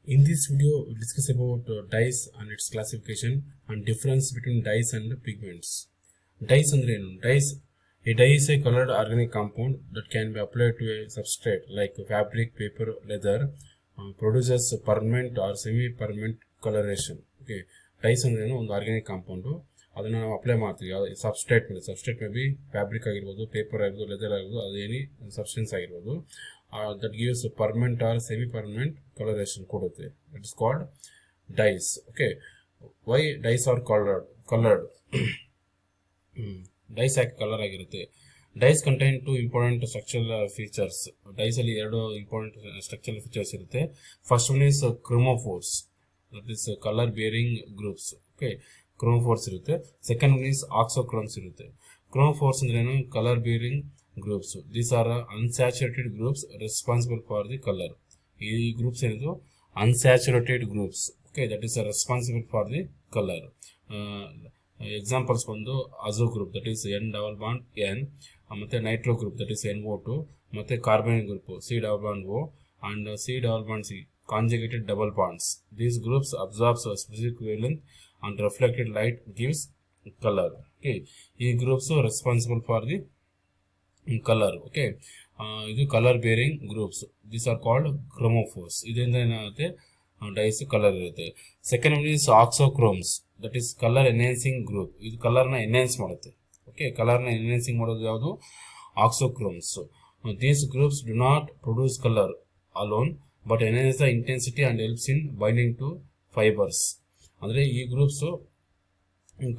In this video, we discuss about dyes and its classification and difference between dyes and pigments. Dyes andre enu? A dye is a colored organic compound that can be applied to a substrate like fabric, paper, leather, produces permanent or semi-permanent coloration. Okay, dyes andre enu ಒಂದು organic compound ಅದನ್ನು ನಾವು apply ಮಾಡ್ತೀವಿ substrate may be fabric ಆಗಿರ್ಬೋದು, paper ಆಗಿರ್ಬೋದು, leather ಆಗಿರ್ಬೋದು, ಅದು any substance ಆಗಿರ್ಬೋದು. That gives a permanent or semi-permanent coloration ಕೊಡುತ್ತೆ. It is called dyes. Okay, why dyes are colored? Dyes ಯಾಕೆ ಕಲರ್ ಆಗಿರುತ್ತೆ? Dyes contain two important structural features. Dyes ಅಲ್ಲಿ ಎರಡು important structural features ಇರುತ್ತೆ. First one is chromophores, that is color bearing groups. Okay, chromophores ಇರುತ್ತೆ. Second one is oxochromes ಇರುತ್ತೆ. Chromophores ಅಂದ್ರೆ ಏನು? Color bearing groups. These are unsaturated groups responsible for the color. ಈ groups ಏನಿದು unsaturated groups. Okay, that is responsible for the color. Examples ಬಂದು azo group, that is N double bond N, ಮತ್ತೆ nitro group, that is NO2, ಮತ್ತೆ carbonyl group C double bond O and C double bond C, conjugated double bonds. These groups absorbs a specific wavelength and reflected light gives color. Okay, ಈ groups responsible for the color. Okay, ಇದು colour bearing groups. These are called chromophores. ಇದರಿಂದ ಏನಾಗುತ್ತೆ? Dyes colour ಇರುತ್ತೆ. Second one is auxochromes, that is colour enhancing group. ಇದು ಕಲರ್ನ enhance ಮಾಡುತ್ತೆ. Okay, ಕಲರ್ನ enhancing ಮಾಡೋದು ಯಾವುದು? Auxochromes. These groups do not produce colour alone but enhance the intensity and helps in binding to fibres. ಅಂದರೆ ಈ groups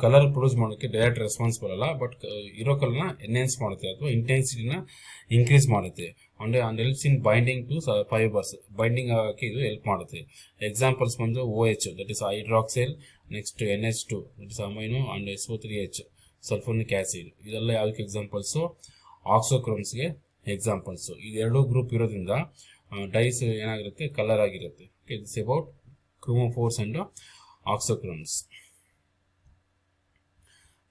colour produce ಮಾಡೋಕ್ಕೆ direct responsible ಅಲ್ಲ, ಬಟ್ ಇರೋ ಕಲರ್ನ ಎನ್ಹೆನ್ಸ್ ಮಾಡುತ್ತೆ ಅಥವಾ ಇಂಟೆನ್ಸಿಟಿನ ಇನ್ಕ್ರೀಸ್ ಮಾಡುತ್ತೆ. And helps in binding to fibres. Binding ಆಗೋಕ್ಕೆ ಇದು ಹೆಲ್ಪ್ ಮಾಡುತ್ತೆ. ಎಕ್ಸಾಂಪಲ್ಸ್ ಬಂದು OH, that is hydroxyl, next NH2, that is amino, and SO3H, sulphonic acid. ಇದೆಲ್ಲ ಯಾವುದಕ್ಕೆ ಎಕ್ಸಾಂಪಲ್ಸು? ಆಕ್ಸೋಕ್ರೋಮ್ಸ್ಗೆ ಎಕ್ಸಾಂಪಲ್ಸು. ಇದೆರಡು ಗ್ರೂಪ್ ಇರೋದ್ರಿಂದ ಡೈಸ್ ಏನಾಗಿರುತ್ತೆ? ಕಲರ್ ಆಗಿರುತ್ತೆ. Okay, this about chromophores and auxochromes.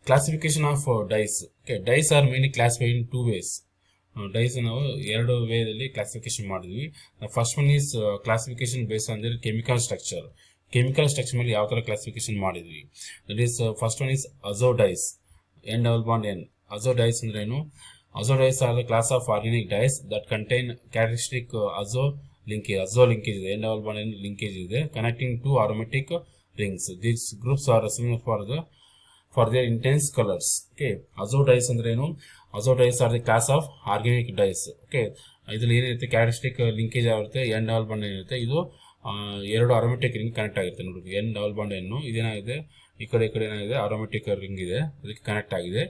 Classification of dyes. Okay, dyes are mainly classified in two ways. Dyes ನಾವು ಎರಡು ವೇದಲ್ಲಿ ಕ್ಲಾಸಿಫಿಕೇಶನ್ ಮಾಡಿದ್ವಿ. First one is classification based on their chemical structure. Chemical structure ಮೇಲೆ ಯಾವ ಥರ classification ಮಾಡಿದ್ವಿ? That is first one is azo dyes, N double bond N. Azo dyes ಅಂದ್ರೆ ಏನು? Azo dyes are the class of organic dyes that contain characteristic azo linkage ಇದೆ. N double bond N linkage ಇದೆ connecting to aromatic rings. These groups are responsible for their intense colors. Okay, azo dyes ಅಂದ್ರೆ ಏನು? azo dyes are the class of organic dyes. Okay, ಇದರಲ್ಲಿ ಏನಿರುತ್ತೆ? Characteristic linkage ಆಗಿರುತ್ತೆ. N double bond ಏನಿರುತ್ತೆ? ಇದು ಎರಡು aromatic ring connect ಆಗಿರುತ್ತೆ. ನೋಡಿ, N double bond N ಇದೇನಾಗಿದೆ? ಈ ಕಡೆ ಏನಾಗಿದೆ? ಅರೋಮೆಟಿಕ್ ರಿಂಗ್ ಇದೆ, ಅದಕ್ಕೆ ಕನೆಕ್ಟ್ ಆಗಿದೆ.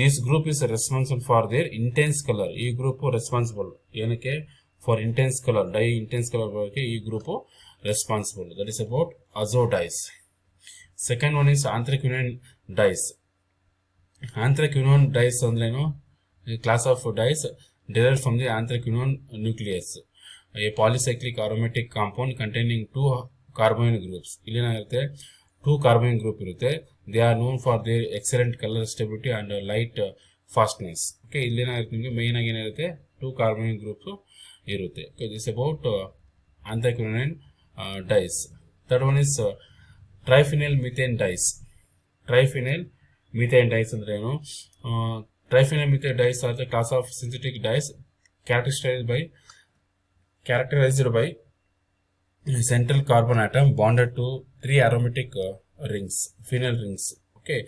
This group is responsible for their intense colour. ಈ ಗ್ರೂಪ್ ರೆಸ್ಪಾನ್ಸಿಬಲ್ ಏನಕ್ಕೆ? For intense colour. Dye intense colour ಬರೋಕ್ಕೆ ಈ group responsible. That is about azo dyes. Second one is anthraquinone dyes. Anthraquinone dyes ಅಂದ್ರೇನು? Class of dyes derived from the anthraquinone nucleus, a polycyclic aromatic compound containing two carbonyl groups. ಇಲ್ಲೇನಾಗಿರುತ್ತೆ? 2 carbonyl group ಇರುತ್ತೆ. They are known for their excellent color stability and light fastness. Okay, ಇಲ್ಲೇನಾಗಿರುತ್ತೆ? ನಿಮಗೆ main ಆಗಿ ಏನಿರುತ್ತೆ? 2 carbonyl groups ಇರುತ್ತೆ. Okay, this is about anthraquinone dyes. Third one is triphenyl methane dyes. Triphenyl methane dyes ಅಂದ್ರೆ ಏನು? Triphenyl methane dyes are the class of synthetic dyes characterized by central carbon atom bonded to 3 aromatic rings, phenyl rings. Okay,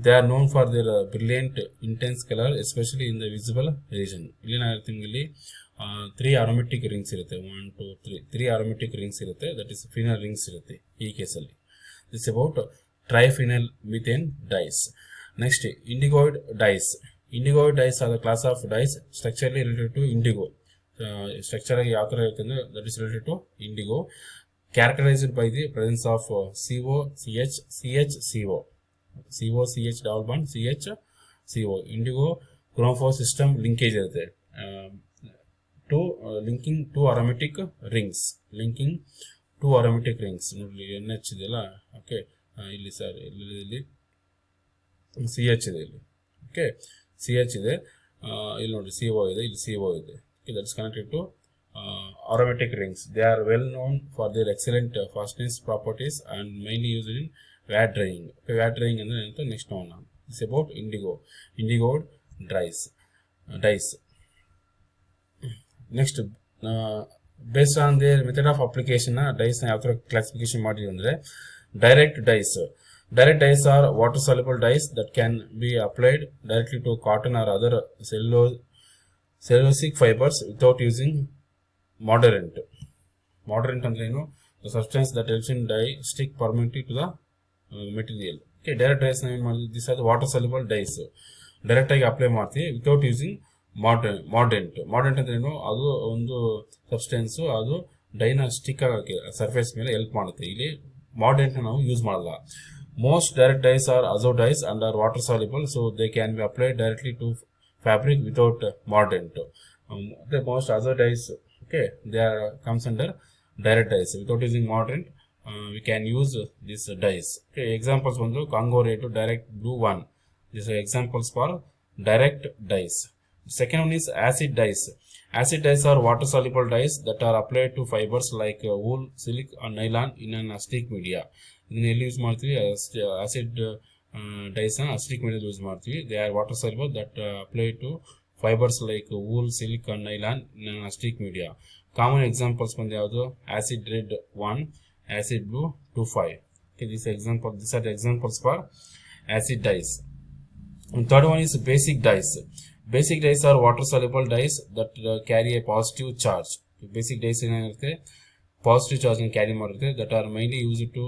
they are known for their brilliant intense color, especially in the visible region. ಇಲ್ಲೇನಾಗಿರುತ್ತೆ? ಇಲ್ಲಿ 3 aromatic rings ಇರುತ್ತೆ. 1 2 3 aromatic rings ಇರುತ್ತೆ. That is phenyl rings ಇರುತ್ತೆ ಈ ಕೇಸಲ್ಲಿ. This is about triphenyl methane dyes. Next, indigoid dyes. Indigoid dyes are the class of dyes structurally related to indigo. Structure ಯಾವ ಥರ ಇರುತ್ತೆ ಅಂದರೆ that is related to indigo, characterized by the presence of CO, CH, CH, CO, CO, CH double bond, CH, CO. Indigo chromophore system linkage ಇರುತ್ತೆ. Linking two aromatic rings. ನೋಡಿ, NH ಇದೆಯಲ್ಲ. Okay, ಇಲ್ಲಿ sir ಇಲ್ಲಿ CH ಇದೆ. ಇಲ್ಲಿ okay, CH ಇದೆ. ಇಲ್ಲಿ ನೋಡಿ CO ಇದೆ, ಇಲ್ಲಿ CO ಇದೆ. That is connected to aromatic rings. They are well known for their excellent fastness properties and mainly used in wet drying. Wet drying ಅಂದ್ರೆ ಅಂತ next ನೋಡೋಣ. It's about indigo dyes. Next, based on their method of application, dyes ಯಾವ ತರ classification ಮಾಡಿದ್ವಿ ಅಂದ್ರೆ direct dyes are water soluble dyes that can be applied directly to cotton or other cellulosic fibers without using mordant ಅಂದ್ರೆ ಏನು, the substance that helps in dye stick permanently to the material. Okay, direct dyes ಏನು ಮಾಡಿದ್ವಿ, these are the water soluble dyes. Direct ಆಗಿ apply ಮಾಡ್ತೀವಿ without using mordant ಅಂದ್ರೆ ಏನು, ಅದು ಒಂದು ಸಬ್ಸ್ಟೆನ್ಸ್, ಅದು ಡೈನ ಸ್ಟಿಕ್ ಆಗಕ್ಕೆ ಸರ್ಫೇಸ್ ಮೇಲೆ ಹೆಲ್ಪ್ ಮಾಡುತ್ತೆ. ಇಲ್ಲಿ ಮಾಡರ್ಂಟ್ ನಾವು ಯೂಸ್ ಮಾಡಲ್ಲ. Most direct dyes are azo dyes and are water soluble, so they can be applied directly to fabric without mordant. The most other dyes, okay, they are comes under direct dyes. Without using mordant, we can use these dyes. Okay, examples one, Congo Ray to direct blue one. These are examples for direct dyes. Second one is acid dyes. Acid dyes are water soluble dyes that are applied to fibers like wool, silk or nylon in an acidic media. ಇದನ್ನ ಎಲ್ಲಿ use ಮಾಡ್ತೀವಿ, acid dyes acidic media use ಮಾಡ್ತೀವಿ. They are water soluble that apply to fibres like wool, silk and nylon in acidic media. Common examples ಬಂದು ಯಾವುದು, acid red 1, acid blue 2,5. These are the examples for acid dyes. And third one is basic dyes. Basic dyes are water soluble dyes that carry a positive charge. Basic dyes ಏನಾಗಿರುತ್ತೆ, positive charge carry ಮಾಡಿರುತ್ತೆ. That are mainly use to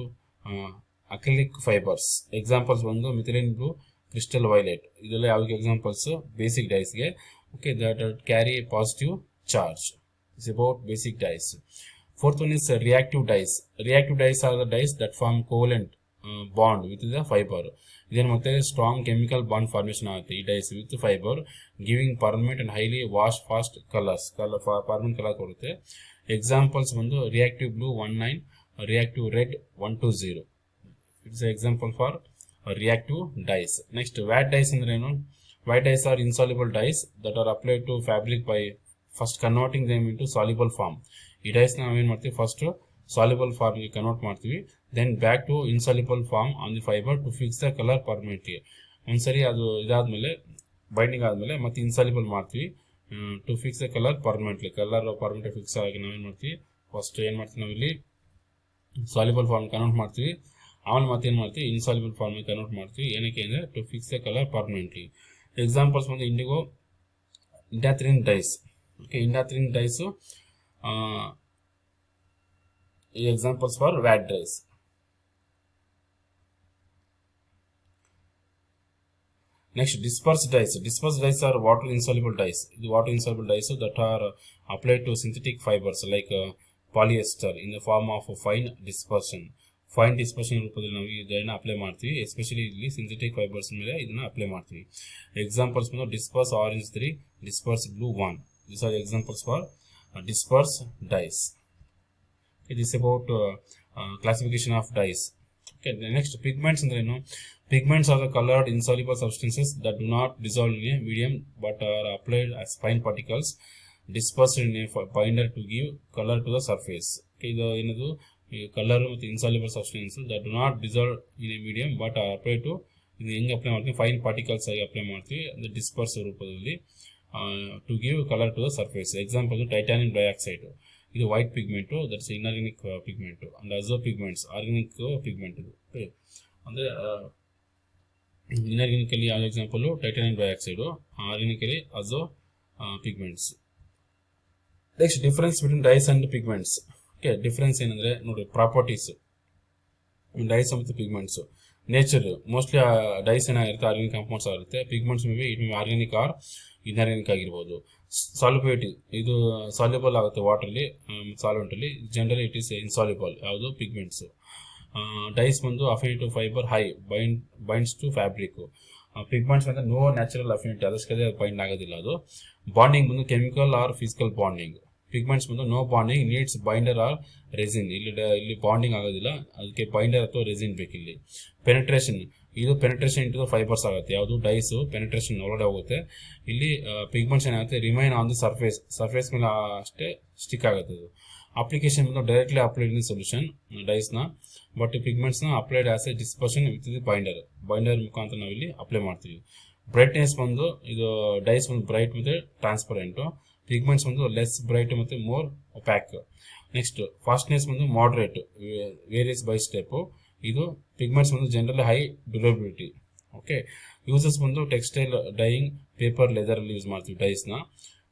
acrylic fibres. Examples ಒಂದು methylene blue, crystal violet, ಇದೆಲ್ಲ ಯಾವಾಗ examples basic ಡೈಸ್ಗೆ. Okay, that carry a positive charge. It's about basic dyes. Fourth one is reactive dyes. Reactive dyes are the dyes that form covalent bond with the fibre. ಇದೇನು ಮತ್ತೆ strong chemical bond formation ಆಗುತ್ತೆ ಈ dyes with fibre, giving permanent and highly wash fast permanent colour ಕೊಡುತ್ತೆ. Examples ಬಂದು reactive blue 19, reactive red 120. It's an example for reactive dyes. Next, wet dyes ಅಂದ್ರೆ ಏನು, wet dyes are insoluble dyes that are applied to fabric by first converting them into soluble form. ಈ dyes ನಾವೇನು ಮಾಡ್ತೀವಿ, first soluble ಫಾರ್ಮ್ಗೆ convert ಮಾಡ್ತೀವಿ, then back to insoluble form on the fiber to fix the colour permanently. ಒಂದ್ಸರಿ ಅದು ಇದಾದ್ಮೇಲೆ binding ಆದ್ಮೇಲೆ ಮತ್ತೆ ಇನ್ಸಾಲ್ಯುಬಲ್ ಮಾಡ್ತೀವಿ to fix the colour permanently. Colour permanent fix ಆಗಿ ನಾವೇನು ಮಾಡ್ತೀವಿ, ಫಸ್ಟ್ ಏನು ಮಾಡ್ತೀವಿ, ನಾವಿಲ್ಲಿ ಸಾಲ್ಯುಬಲ್ ಫಾರ್ಮ್ ಕನ್ವರ್ಟ್ ಮಾಡ್ತೀವಿ, ಆಮೇಲೆ ಮತ್ತೆ ಏನು ಮಾಡ್ತೀವಿ, ಇನ್ಸಾಲ್ಯುಬಲ್ ಫಾರ್ಮ್ಗೆ ಕನ್ವರ್ಟ್ ಮಾಡ್ತೀವಿ. ಏನಕ್ಕೆ ಅಂದರೆ to fix the colour permanently. Examples ಬಂದು indanthrene dyes. Okay, indanthrene dyes ಈ examples for vat dyes. Next, dispersed dyes. Dispersed dyes are water insoluble dyes. The water insoluble dyes that are applied to synthetic fibers like polyester in the form of fine dispersion. Fine dispersion ರೂಪದಲ್ಲಿ ನಾವು ಇದನ್ನ apply ಮಾಡ್ತೀವಿ, especially ಇಲ್ಲಿ synthetic fibres ಮೇಲೆ ಇದನ್ನ apply ಮಾಡ್ತೀವಿ. Examples ಬಂದು disperse orange 3, disperse blue 1. These are examples for dispersed dyes. It is about classification of dyes. Okay, the next, pigments ಅಂದ್ರೆ ಏನು, pigments are the colored insoluble substances that do not dissolve in a medium but are applied as fine particles dispersed in a binder to give color to the surface. Okay, ಇದು ಏನದು, colour ಮತ್ತು insoluble substance that do not dissolve in a medium but apply to, ಇದು ಹೆಂಗೆ apply ಮಾಡ್ತೀವಿ, fine particles ಆಗಿ apply ಮಾಡ್ತೀವಿ, ಅಂದರೆ disperse ರೂಪದಲ್ಲಿ to give colour to the surface. Example titanium dioxide, ಇದು white pigment, that's inorganic pigment. And azo pigments organic pigment. ಇದು ಅಂದರೆ ಇನ್ಆರ್ಗಾನಿಕಲ್ಲಿ ಯಾವ example titanium dioxide, organically azo pigments. Next, difference between dyes and pigments. Okay, difference ಏನಂದರೆ ನೋಡಿ, properties dyes ಮತ್ತು pigments. Nature mostly dyes ಏನಾಗಿರುತ್ತೆ, organic compounds ಆಗಿರುತ್ತೆ. Pigments may be it may organic or inorganic ಆಗಿರ್ಬೋದು. Solubility, ಇದು soluble ಆಗುತ್ತೆ ವಾಟರ್ಲಿ, ಸಾಲ್ವೆಂಟಲ್ಲಿ. Generally it is insoluble, ಯಾವುದು ಪಿಗ್ಮೆಂಟ್ಸು. ಡೈಸ್ ಬಂದು affinity fibre high, binds to fabric. Pigments ಅಂದರೆ ನೋ ನ್ಯಾಚುರಲ್ ಅಫಿನಿಟಿ, ಅದಕ್ಕೆ ಬೈಂಡ್ ಆಗೋದಿಲ್ಲ ಅದು. ಬಾಂಡಿಂಗ್ ಬಂದು chemical or physical bonding. Pigments ಬಂದು no bonding needs binder or resin. ಇಲ್ಲಿ ಬಾಂಡಿಂಗ್ ಆಗೋದಿಲ್ಲ, ಅದಕ್ಕೆ ಬೈಂಡರ್ ಅಥವಾ ರೆಸಿನ್ ಬೇಕಿಲ್ಲಿ. ಪೆನೆಟ್ರೇಷನ್, ಇದು ಪೆನೆಟ್ರೇಷನ್ ಇಂಟು ಫೈಬರ್ಸ್ ಆಗುತ್ತೆ, ಯಾವುದು ಡೈಸ್ ಪೆನೆಟ್ರೇಷನ್ ಒಳಗಡೆ ಹೋಗುತ್ತೆ. ಇಲ್ಲಿ ಪಿಗ್ಮೆಂಟ್ಸ್ ಏನಾಗುತ್ತೆ ರಿಮೈನ್ ಆನ್ ದಿ ಸರ್ಫೇಸ್ ಮೇಲೆ ಅಷ್ಟೇ ಸ್ಟಿಕ್ ಆಗುತ್ತೆ. ಇದು ಅಪ್ಲಿಕೇಶನ್ ಬಂದು ಡೈರೆಕ್ಟ್ಲಿ ಅಪ್ಲೈಡ್ ಇನ್ ಸೊಲ್ಯೂಷನ್ ಡೈಸ್ನ, ಬಟ್ ಪಿಗ್ಮೆಂಟ್ಸ್ನ applied as a dispersion with the binder ಮುಖಾಂತರ ನಾವು ಇಲ್ಲಿ ಅಪ್ಲೈ ಮಾಡ್ತೀವಿ. ಬ್ರೈಟ್ನೆಸ್ ಬಂದು ಇದು ಡೈಸ್ ಒಂದು ಬ್ರೈಟ್ ಮತ್ತು ಟ್ರಾನ್ಸ್ಪರೆಂಟು, ಪಿಗ್ಮೆಂಟ್ಸ್ ಒಂದು ಲೆಸ್ ಬ್ರೈಟ್ ಮತ್ತು ಮೋರ್ ಒಪ್ಯಾಕ್. ನೆಕ್ಸ್ಟ್ ಫಾಸ್ಟ್ನೆಸ್ ಬಂದು ಮಾಡ್ರೇಟ್, ವೇರಿಯಸ್ ಬೈ ಸ್ಟೆಪ್ಪು. ಇದು ಪಿಗ್ಮೆಂಟ್ಸ್ ಬಂದು generally high durability. Okay, uses ಬಂದು ಟೆಕ್ಸ್ಟೈಲ್ ಡೈಯಿಂಗ್, ಪೇಪರ್, ಲೆದರಲ್ಲಿ ಯೂಸ್ ಮಾಡ್ತೀವಿ ಡೈಸ್ನ.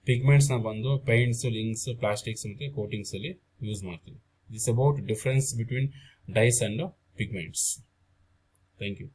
ಪಿಗ್ಮೆಂಟ್ಸ್ನ ಬಂದು ಪೈಂಟ್ಸ್, ಇಂಕ್ಸ್, ಪ್ಲಾಸ್ಟಿಕ್ಸ್ ಮತ್ತು ಕೋಟಿಂಗ್ಸಲ್ಲಿ ಯೂಸ್ ಮಾಡ್ತೀವಿ. This about difference between dyes and pigments. Thank you.